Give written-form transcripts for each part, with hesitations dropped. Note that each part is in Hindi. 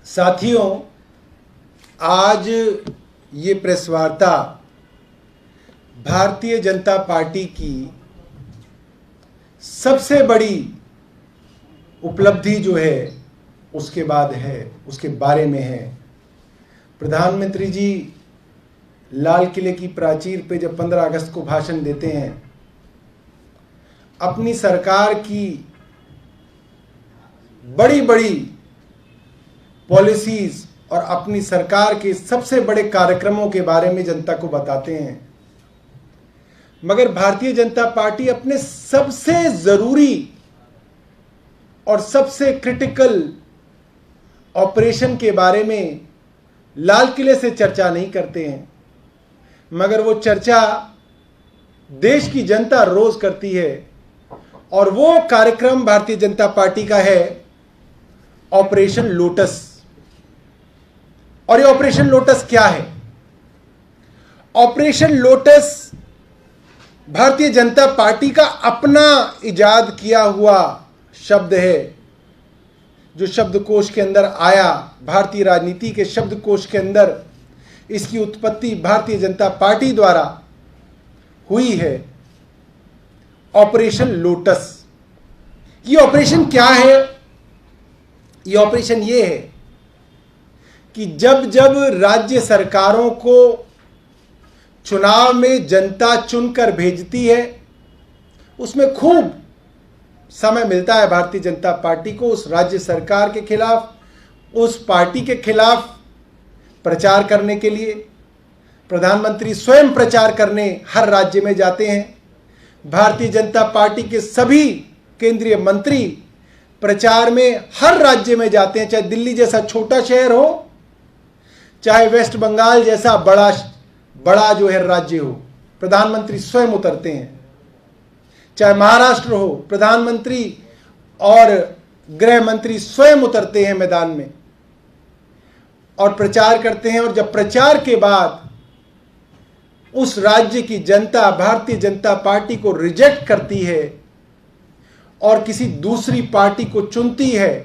साथियों, आज ये प्रेस वार्ता भारतीय जनता पार्टी की सबसे बड़ी उपलब्धि जो है उसके बाद है, उसके बारे में है। प्रधानमंत्री जी लाल किले की प्राचीर पे जब 15 अगस्त को भाषण देते हैं, अपनी सरकार की बड़ी बड़ी पॉलिसीज और अपनी सरकार के सबसे बड़े कार्यक्रमों के बारे में जनता को बताते हैं, मगर भारतीय जनता पार्टी अपने सबसे जरूरी और सबसे क्रिटिकल ऑपरेशन के बारे में लाल किले से चर्चा नहीं करते हैं, मगर वो चर्चा देश की जनता रोज करती है। और वो कार्यक्रम भारतीय जनता पार्टी का है ऑपरेशन लोटस। और ये ऑपरेशन लोटस क्या है? Operation lotus Bharatiya Janata party का अपना इजाद किया हुआ शब्द है, जो शब्दकोश के अंदर आया, भारतीय राजनीति के शब्दकोश के अंदर इसकी उत्पत्ति भारतीय जनता पार्टी द्वारा हुई है। Operation lotus. ये ऑपरेशन क्या है? ये ऑपरेशन ये है कि जब जब राज्य सरकारों को चुनाव में जनता चुनकर भेजती है, उसमें खूब समय मिलता है भारतीय जनता पार्टी को उस राज्य सरकार के खिलाफ, उस पार्टी के खिलाफ प्रचार करने के लिए। प्रधानमंत्री स्वयं प्रचार करने हर राज्य में जाते हैं। भारतीय जनता पार्टी के सभी केंद्रीय मंत्री प्रचार में हर राज्य में जाते हैं, चाहे दिल्ली जैसा छोटा शहर हो, चाहे वेस्ट बंगाल जैसा बड़ा जो है राज्य हो, प्रधानमंत्री स्वयं उतरते हैं। चाहे महाराष्ट्र हो, प्रधानमंत्री और गृह मंत्री स्वयं उतरते हैं मैदान में और प्रचार करते हैं। और जब प्रचार के बाद उस राज्य की जनता भारतीय जनता पार्टी को रिजेक्ट करती है और किसी दूसरी पार्टी को चुनती है,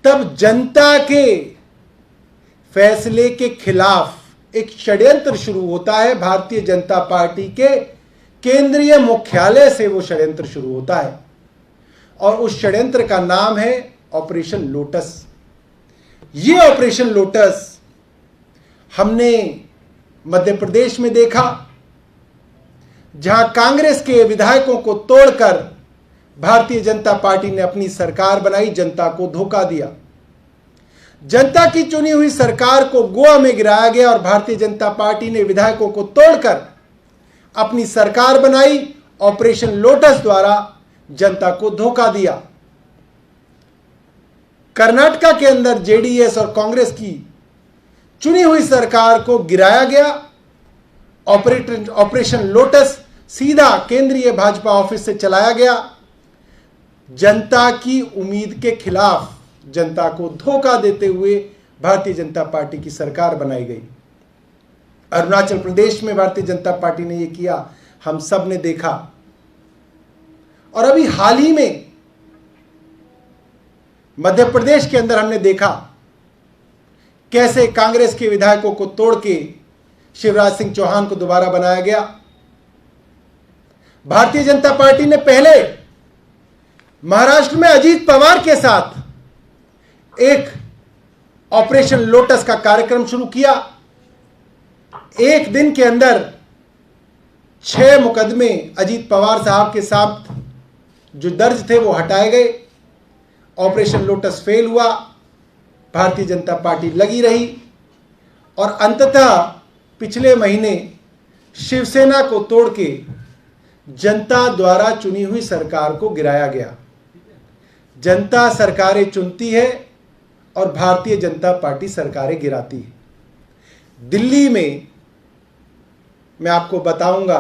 तब जनता के फैसले के खिलाफ एक षड्यंत्र शुरू होता है। भारतीय जनता पार्टी के केंद्रीय मुख्यालय से वो षड्यंत्र शुरू होता है और उस षड्यंत्र का नाम है ऑपरेशन लोटस। ये ऑपरेशन लोटस हमने मध्य प्रदेश में देखा, जहां कांग्रेस के विधायकों को तोड़कर भारतीय जनता पार्टी ने अपनी सरकार बनाई, जनता को धोखा दिया। जनता की चुनी हुई सरकार को गोवा में गिराया गया और भारतीय जनता पार्टी ने विधायकों को तोड़कर अपनी सरकार बनाई। ऑपरेशन लोटस द्वारा जनता को धोखा दिया। कर्नाटका के अंदर जेडीएस और कांग्रेस की चुनी हुई सरकार को गिराया गया। ऑपरेशन लोटस सीधा केंद्रीय भाजपा ऑफिस से चलाया गया। जनता की उम्मीद के खिलाफ, जनता को धोखा देते हुए भारतीय जनता पार्टी की सरकार बनाई गई। अरुणाचल प्रदेश में भारतीय जनता पार्टी ने यह किया, हम सब ने देखा। और अभी हाल ही में मध्य प्रदेश के अंदर हमने देखा कैसे कांग्रेस के विधायकों को तोड़ के शिवराज सिंह चौहान को दोबारा बनाया गया। भारतीय जनता पार्टी ने पहले महाराष्ट्र में अजीत पवार के साथ एक ऑपरेशन लोटस का कार्यक्रम शुरू किया। एक दिन के अंदर 6 मुकदमे अजीत पवार साहब के साथ जो दर्ज थे वो हटाए गए। ऑपरेशन लोटस फेल हुआ, भारतीय जनता पार्टी लगी रही और अंततः पिछले महीने शिवसेना को तोड़ के जनता द्वारा चुनी हुई सरकार को गिराया गया। जनता सरकारें चुनती है और भारतीय जनता पार्टी सरकारें गिराती है। दिल्ली में मैं आपको बताऊंगा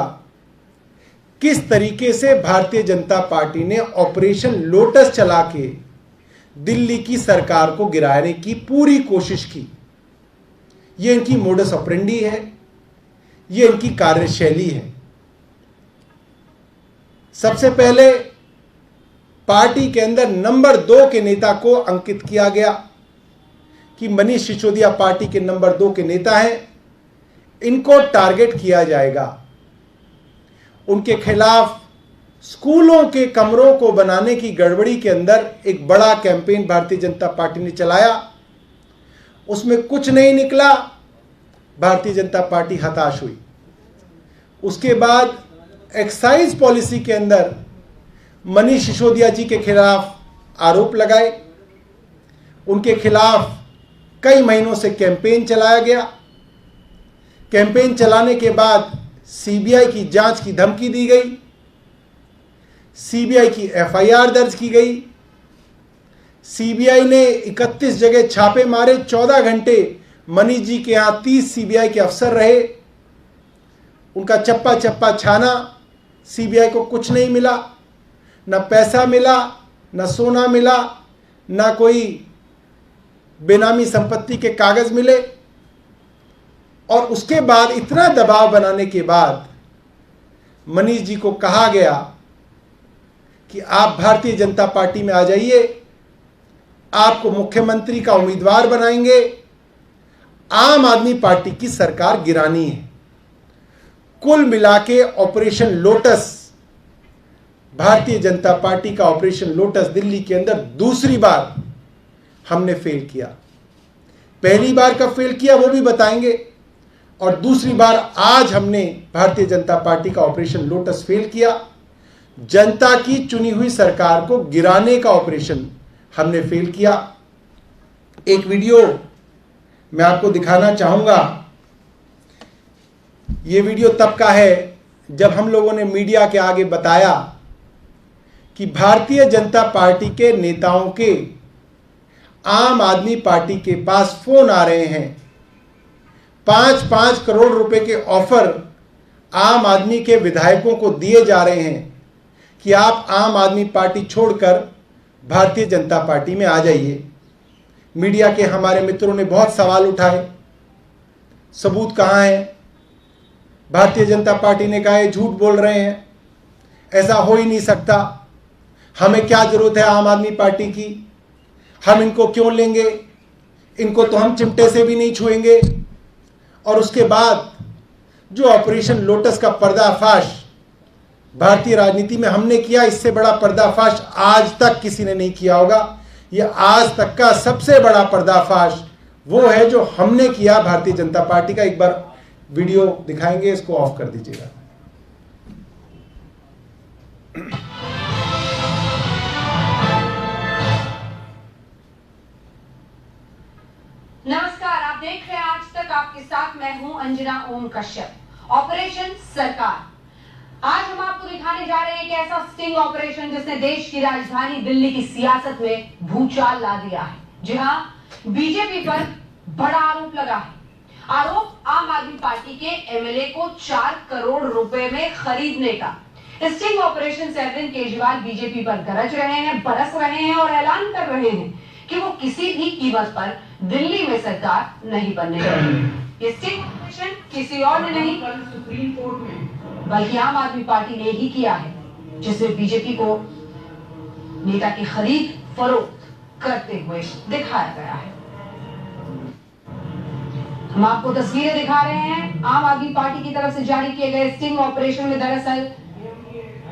किस तरीके से भारतीय जनता पार्टी ने ऑपरेशन लोटस चला के दिल्ली की सरकार को गिराने की पूरी कोशिश की। ये इनकी मोडस ऑपरेंडी है, ये इनकी कार्यशैली है। सबसे पहले पार्टी के अंदर नंबर 2 के नेता को अंकित किया गया कि मनीष सिसोदिया पार्टी के नंबर 2 के नेता हैं, इनको टारगेट किया जाएगा। उनके खिलाफ स्कूलों के कमरों को बनाने की गड़बड़ी के अंदर एक बड़ा कैंपेन भारतीय जनता पार्टी ने चलाया। उसमें कुछ नहीं निकला, भारतीय जनता पार्टी हताश हुई। उसके बाद एक्साइज पॉलिसी के अंदर मनीष सिसोदिया जी के खिलाफ आरोप लगाए, उनके खिलाफ कई महीनों से कैंपेन चलाया गया। कैंपेन चलाने के बाद सीबीआई की जांच की धमकी दी गई, सीबीआई की एफआईआर दर्ज की गई। सीबीआई ने 31 जगह छापे मारे, 14 घंटे मनीष जी के यहां 30 सीबीआई के अफसर रहे, उनका चप्पा चप्पा छाना। सीबीआई को कुछ नहीं मिला, ना पैसा मिला, ना सोना मिला, ना कोई बेनामी संपत्ति के कागज मिले। और उसके बाद इतना दबाव बनाने के बाद मनीष जी को कहा गया कि आप भारतीय जनता पार्टी में आ जाइए, आपको मुख्यमंत्री का उम्मीदवार बनाएंगे, आम आदमी पार्टी की सरकार गिरानी है। कुल मिला के operation lotus, Bharatiya Janata party का ऑपरेशन लोटस दिल्ली के अंदर दूसरी बार हमने फेल किया। पहली बार कब फेल किया वो भी बताएंगे, और दूसरी बार आज हमने भारतीय जनता पार्टी का ऑपरेशन लोटस फेल किया। जनता की चुनी हुई सरकार को गिराने का ऑपरेशन हमने फेल किया। एक वीडियो मैं आपको दिखाना चाहूंगा। यह वीडियो तब का है जब हम लोगों ने मीडिया के आगे बताया कि भारतीय जनता पार्टी के नेताओं के आम आदमी पार्टी के पास फोन आ रहे हैं, 5-5 करोड़ रुपए के ऑफर आम आदमी के विधायकों को दिए जा रहे हैं कि आप आम आदमी पार्टी छोड़कर भारतीय जनता पार्टी में आ जाइए। मीडिया के हमारे मित्रों ने बहुत सवाल उठाए, सबूत कहाँ है? भारतीय जनता पार्टी ने कहा ये झूठ बोल रहे हैं, ऐसा हो ही नहीं सकता, हमें क्या जरूरत है आम आदमी पार्टी की, हम इनको क्यों लेंगे, इनको तो हम चिमटे से भी नहीं छुएंगे। और उसके बाद जो ऑपरेशन लोटस का पर्दाफाश भारतीय राजनीति में हमने किया, इससे बड़ा पर्दाफाश आज तक किसी ने नहीं किया होगा। यह आज तक का सबसे बड़ा पर्दाफाश वो है जो हमने किया भारतीय जनता पार्टी का। एक बार वीडियो दिखाएंगे, इसको ऑफ कर दीजिएगा। नमस्कार, आप देख रहे हैं आज तक, आपके साथ मैं हूं अंजना ओम कश्यप। ऑपरेशन सरकार, आज हम आपको दिखाने जा रहे हैं एक ऐसा स्टिंग ऑपरेशन जिसने देश की राजधानी दिल्ली की सियासत में भूचाल ला दिया है। जी हां, बीजेपी पर बड़ा आरोप लगा है। आरोप आम आदमी पार्टी के एमएलए को 4 करोड़ रुपए में खरीदने का। स्टिंग ऑपरेशन से अरविंद केजरीवाल बीजेपी पर गरज रहे हैं, बरस रहे हैं और ऐलान कर रहे हैं कि वो किसी भी कीमत पर दिल्ली में सरकार नहीं बनने देंगे। ये स्टिंग ऑपरेशन किसी और ने नहीं, सुप्रीम कोर्ट में, बल्कि आम आदमी पार्टी ने ही किया है, जिसमें बीजेपी को नेता की खरीद फरोख्त करते हुए दिखाया गया है। हम आपको तस्वीरें दिखा रहे हैं आम आदमी पार्टी की तरफ से जारी किए गए स्टिंग ऑपरेशन में। दरअसल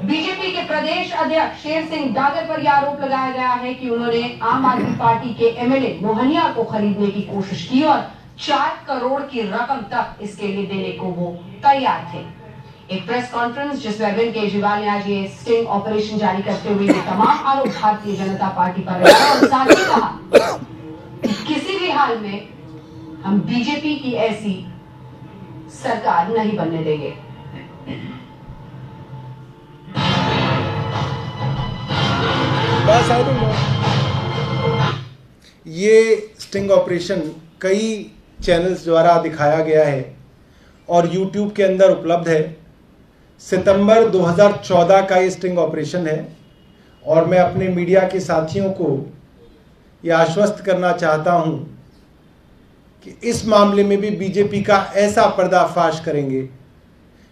बीजेपी के प्रदेश अध्यक्ष शेर सिंह डागर पर यह आरोप लगाया गया है कि उन्होंने आम आदमी पार्टी के एमएलए मोहनिया को खरीदने की कोशिश की और 4 करोड़ की रकम तक इसके लिए देने को वो तैयार थे। एक प्रेस कॉन्फ्रेंस जिसमें अरविंद केजरीवाल ने आज ये स्टिंग ऑपरेशन जारी करते हुए ये तमाम आरोप भारतीय जनता पार्टी पर लगाए और साथ ही कहा कि किसी भी हाल में हम बीजेपी की ऐसी सरकार नहीं बनने देंगे। ये स्टिंग ऑपरेशन कई चैनल्स द्वारा दिखाया गया है और यूट्यूब के अंदर उपलब्ध है। सितंबर 2014 का ये स्टिंग ऑपरेशन है और मैं अपने मीडिया के साथियों को ये आश्वस्त करना चाहता हूं कि इस मामले में भी बीजेपी का ऐसा पर्दाफाश करेंगे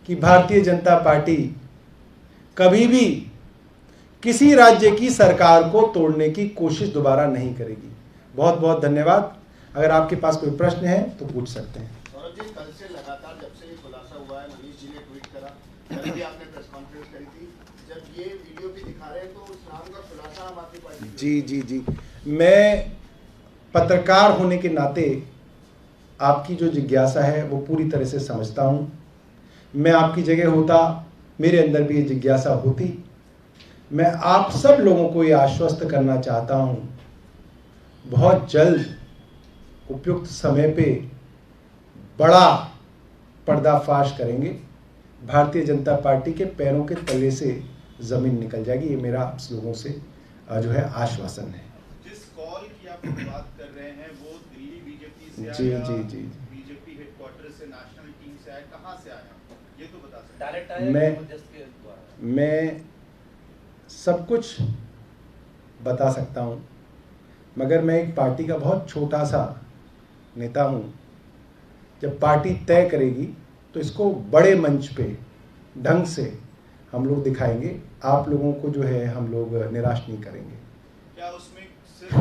कि भारतीय जनता पार्टी कभी भी किसी राज्य की सरकार को तोड़ने की कोशिश दोबारा नहीं करेगी। बहुत बहुत धन्यवाद। अगर आपके पास कोई प्रश्न है तो पूछ सकते हैं। सौरभ जी, कल से लगातार जब से ये खुलासा हुआ है, मनीष जी ने ट्वीट करा, कल भी आपने प्रेस कॉन्फ्रेंस करी थी, जब ये वीडियो भी दिखा रहे हैं तो उस नाम का खुलासा आम आदमी पार्टी। जी जी जी, मैं पत्रकार होने के नाते आपकी जो जिज्ञासा है वो पूरी तरह से समझता हूँ। मैं आपकी जगह होता, मेरे अंदर भी ये जिज्ञासा होती। मैं आप सब लोगों को ये आश्वस्त करना चाहता हूँ, बहुत जल्द उपयुक्त समय पे बड़ा पर्दाफाश करेंगे। भारतीय जनता पार्टी के पैरों के तले से ज़मीन निकल जाएगी, ये मेरा आप लोगों से जो है आश्वासन है। जिस कॉल की आप बात कर रहे हैं वो दिल्ली बीजेपी से आया, जी जी जी, बीजेपी हेडक्वार्टर से, नेशनल टीम से आया, कहां से आया, ये तो बता सकते हैं। डायरेक्ट आया, मैं सब कुछ बता सकता हूँ, मगर मैं एक पार्टी का बहुत छोटा सा नेता हूँ। जब पार्टी तय करेगी तो इसको बड़े मंच पे ढंग से हम लोग दिखाएंगे। आप लोगों को जो है हम लोग निराश नहीं करेंगे। क्या उसमें सिर्फ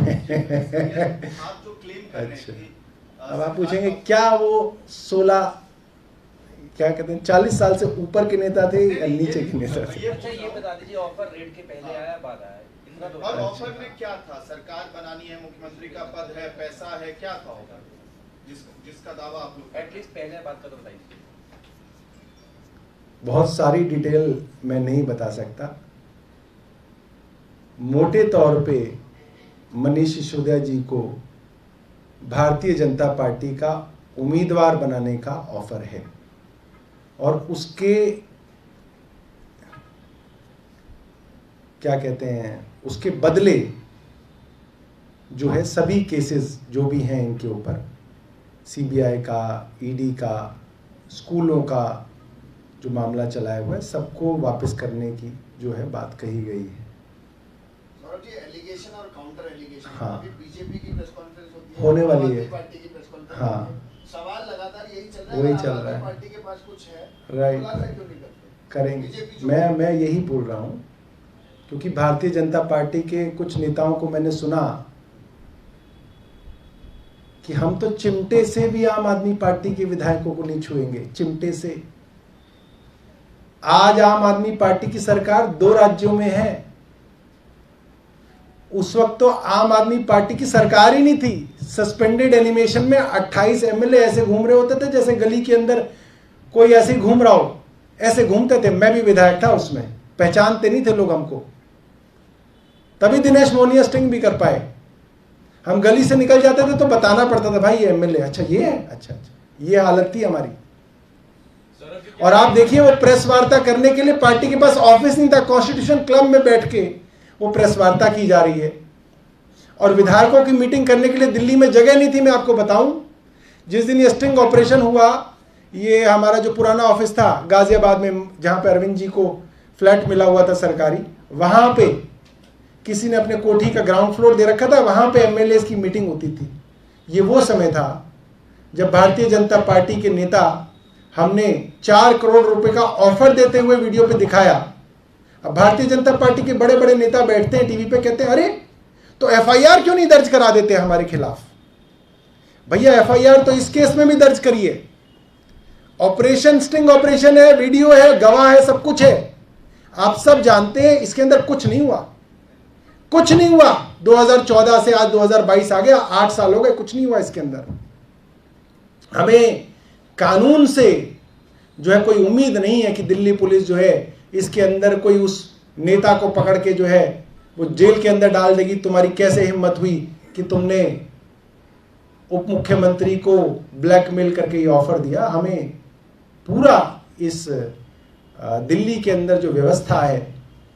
आप जो क्लेम कर रहे हैं अच्छा, कि अब आप पूछेंगे क्या वो 16 क्या कहते हैं 40 साल से ऊपर के नेता थे या नीचे के नेता थे? अच्छा ये बता दीजिए, ऑफर रेट के पहले आया बाद आया, इतना तो और ऑफर में क्या था? सरकार बनानी है, मुख्यमंत्री का पद है, पैसा है, क्या था ऑफर जिसका दावा आप लोग? एटलीस्ट पहले बात का तो बताइए। बहुत सारी डिटेल मैं नहीं बता सकता। मोटे तौर पे मनीष सिसोदिया जी को भारतीय जनता पार्टी का उम्मीदवार बनाने का ऑफर है और उसके क्या कहते हैं, उसके बदले जो है सभी केसेस जो भी हैं इनके ऊपर, सीबीआई का, ईडी का, स्कूलों का जो मामला चलाया हुआ है, सबको वापस करने की जो है बात कही गई है। सौरभ जी, एलिगेशन और काउंटर एलिगेशन, हाँ। अभी बीजेपी की प्रेस कॉन्फ्रेंस होती है, होने वाली आम है। आदमी पार्टी की प्रेस कॉन्फ्रेंस हाँ। होती है। सवाल लगातार यही चल रहा है, वही आम चल आदमी रहा है। पार्टी के पास कुछ है, राइट। खुलासा क्यों नहीं करते? करेंगे। बीजेपी जो- मैं यही बोल रहा हूँ, क्योंकि भारतीय जनता पार्टी के कुछ नेताओं को मैंने सुना कि हम तो चिमटे से भी आम आदमी पार्टी के विधायकों को नहीं छुएंगे, चिमटे से। आज आम आदमी पार्टी की सरकार 2 राज्यों में है। उस वक्त तो आम आदमी पार्टी की सरकार ही नहीं थी। सस्पेंडेड एनिमेशन में 28 एमएलए ऐसे घूम रहे होते थे जैसे गली के अंदर कोई ऐसे घूम रहा हो, ऐसे घूमते थे। मैं भी विधायक था उसमें, पहचानते नहीं थे लोग हमको। तभी दिनेश मोनिया स्टिंग भी कर पाए। हम गली से निकल जाते थे तो बताना पड़ता था, भाई ये एमएलए, अच्छा ये है, अच्छा अच्छा, ये हालत थी हमारी। और आप देखिए वो प्रेस वार्ता करने के लिए पार्टी के पास ऑफिस नहीं था, कॉन्स्टिट्यूशन क्लब में बैठ के वो प्रेस वार्ता की जा रही है। और विधायकों की मीटिंग करने के लिए दिल्ली में जगह नहीं थी। मैं आपको बताऊं, जिस दिन ये स्टिंग ऑपरेशन हुआ, ये हमारा जो पुराना ऑफिस था गाजियाबाद में, जहां पे अरविंद जी को फ्लैट मिला हुआ था सरकारी, वहां पे किसी ने अपने कोठी का ग्राउंड फ्लोर दे रखा था, वहां पे एमएलए की मीटिंग होती थी। ये वो समय था जब भारतीय जनता पार्टी के नेता, हमने 4 करोड़ रुपए का ऑफर देते हुए वीडियो पे दिखाया। अब भारतीय जनता पार्टी के बड़े बड़े नेता बैठते हैं टीवी पे, कहते हैं अरे तो एफआईआर क्यों नहीं दर्ज करा देते हमारे खिलाफ? भैया एफआईआर तो इस केस में भी दर्ज करिए। ऑपरेशन स्टिंग ऑपरेशन है, वीडियो है, गवाह है, सब कुछ है। आप सब जानते हैं इसके अंदर कुछ नहीं हुआ, कुछ नहीं हुआ। 2014 से आज 2022 आ गया, 8 साल हो गए, कुछ नहीं हुआ इसके अंदर। हमें कानून से जो है कोई उम्मीद नहीं है कि दिल्ली पुलिस जो है इसके अंदर कोई उस नेता को पकड़ के जो है वो जेल के अंदर डाल देगी। तुम्हारी कैसे हिम्मत हुई कि तुमने उप मुख्यमंत्री को ब्लैकमेल करके ये ऑफर दिया? हमें पूरा इस दिल्ली के अंदर जो व्यवस्था है,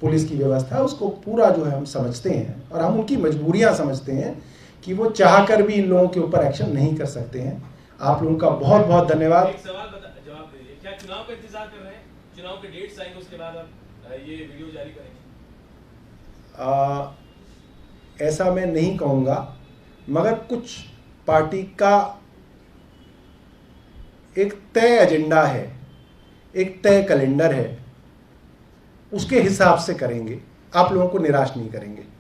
पुलिस की व्यवस्था, उसको पूरा जो है हम समझते हैं और हम उनकी मजबूरियां समझते हैं कि वो चाहकर भी इन लोगों के ऊपर एक्शन नहीं कर सकते हैं। आप लोगों का बहुत बहुत धन्यवाद। एक सवाल जवाब दीजिए, क्या चुनाव का इंतजार कर रहे हैं? चुनाव के डेट्स आएंगे उसके बाद आप ये वीडियो जारी करेंगे? ऐसा मैं नहीं कहूँगा, मगर कुछ पार्टी का एक तय एजेंडा है, एक तय कैलेंडर है, उसके हिसाब से करेंगे। आप लोगों को निराश नहीं करेंगे।